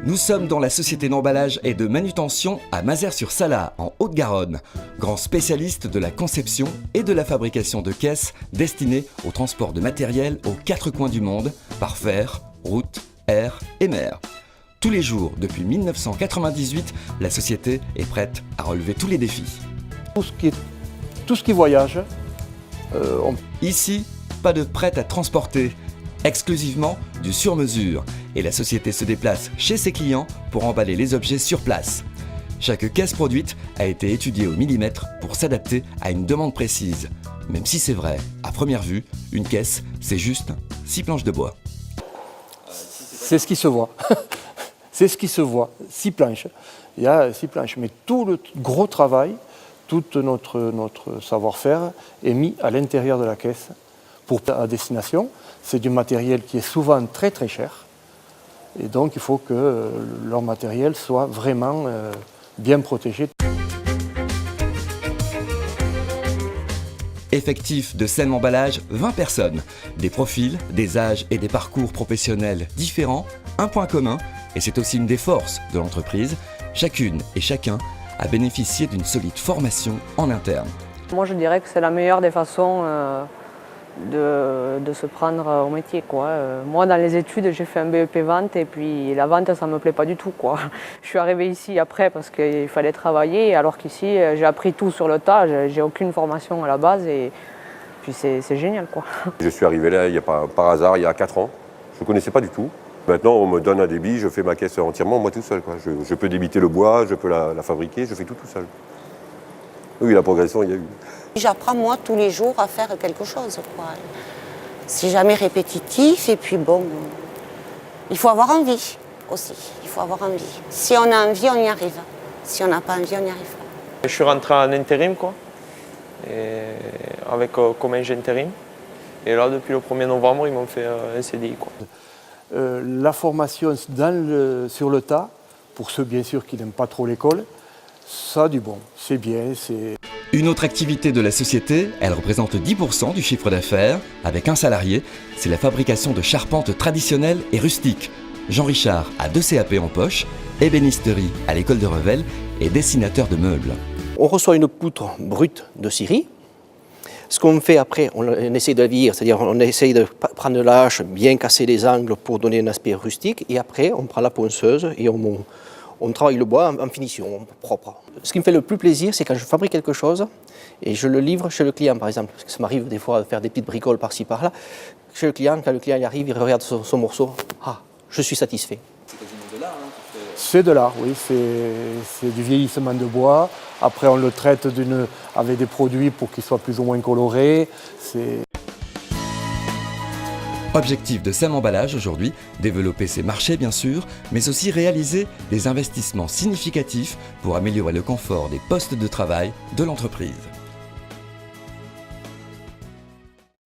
Nous sommes dans la société d'emballage et de manutention à Mazères-sur-Salat, en Haute-Garonne, grand spécialiste de la conception et de la fabrication de caisses destinées au transport de matériel aux quatre coins du monde, par fer, route, air et mer. Tous les jours, depuis 1998, la société est prête à relever tous les défis. Tout ce qui voyage. Ici, pas de prêt à transporter, exclusivement du sur-mesure. Et la société se déplace chez ses clients pour emballer les objets sur place. Chaque caisse produite a été étudiée au millimètre pour s'adapter à une demande précise. Même si c'est vrai, à première vue, une caisse, c'est juste 6 planches de bois. C'est ce qui se voit. C'est ce qui se voit, 6 planches. Il y a 6 planches, mais tout le gros travail, tout notre savoir-faire est mis à l'intérieur de la caisse pour à destination. C'est du matériel qui est souvent très très cher. Et donc il faut que leur matériel soit vraiment bien protégé. Effectif de SEM Emballage, 20 personnes. Des profils, des âges et des parcours professionnels différents, un point commun, et c'est aussi une des forces de l'entreprise, chacune et chacun a bénéficié d'une solide formation en interne. Moi je dirais que c'est la meilleure des façons de se prendre au métier, quoi. Moi dans les études j'ai fait un BEP vente et puis la vente ça me plaît pas du tout, quoi. Je suis arrivée ici après parce qu'il fallait travailler alors qu'ici j'ai appris tout sur le tas, j'ai aucune formation à la base et puis c'est génial, quoi. Je suis arrivé là par hasard il y a 4 ans, je ne connaissais pas du tout. Maintenant on me donne un débit, je fais ma caisse entièrement moi tout seul, quoi. Je peux débiter le bois, je peux la fabriquer, je fais tout seul. Oui, la progression il y a eu. J'apprends moi tous les jours à faire quelque chose, quoi. C'est jamais répétitif et puis bon, il faut avoir envie aussi, il faut avoir envie. Si on a envie, on y arrive. Si on n'a pas envie, on n'y arrive pas. Je suis rentré en intérim, quoi, comme ingénieur intérim. Et là, depuis le 1er novembre, ils m'ont fait un CDI, quoi. La formation sur le tas, pour ceux bien sûr qui n'aiment pas trop l'école, ça a du bon, c'est bien, c'est... Une autre activité de la société, elle représente 10% du chiffre d'affaires. Avec un salarié, c'est la fabrication de charpentes traditionnelles et rustiques. Jean-Richard a 2 CAP en poche, ébénisterie à l'école de Revel et dessinateur de meubles. On reçoit une poutre brute de scierie. Ce qu'on fait après, on essaie de la vieillir, c'est-à-dire on essaie de prendre la hache, bien casser les angles pour donner un aspect rustique. Et après, on prend la ponceuse et on travaille le bois en finition, propre. Ce qui me fait le plus plaisir, c'est quand je fabrique quelque chose et je le livre chez le client, par exemple. Parce que ça m'arrive des fois de faire des petites bricoles par-ci, par-là. Chez le client, quand le client y arrive, il regarde son morceau. Ah, je suis satisfait. C'est quasiment de l'art, hein? C'est de l'art, oui. C'est du vieillissement de bois. Après, on le traite avec des produits pour qu'il soit plus ou moins coloré. Objectif de SEM Emballage aujourd'hui, développer ses marchés bien sûr, mais aussi réaliser des investissements significatifs pour améliorer le confort des postes de travail de l'entreprise.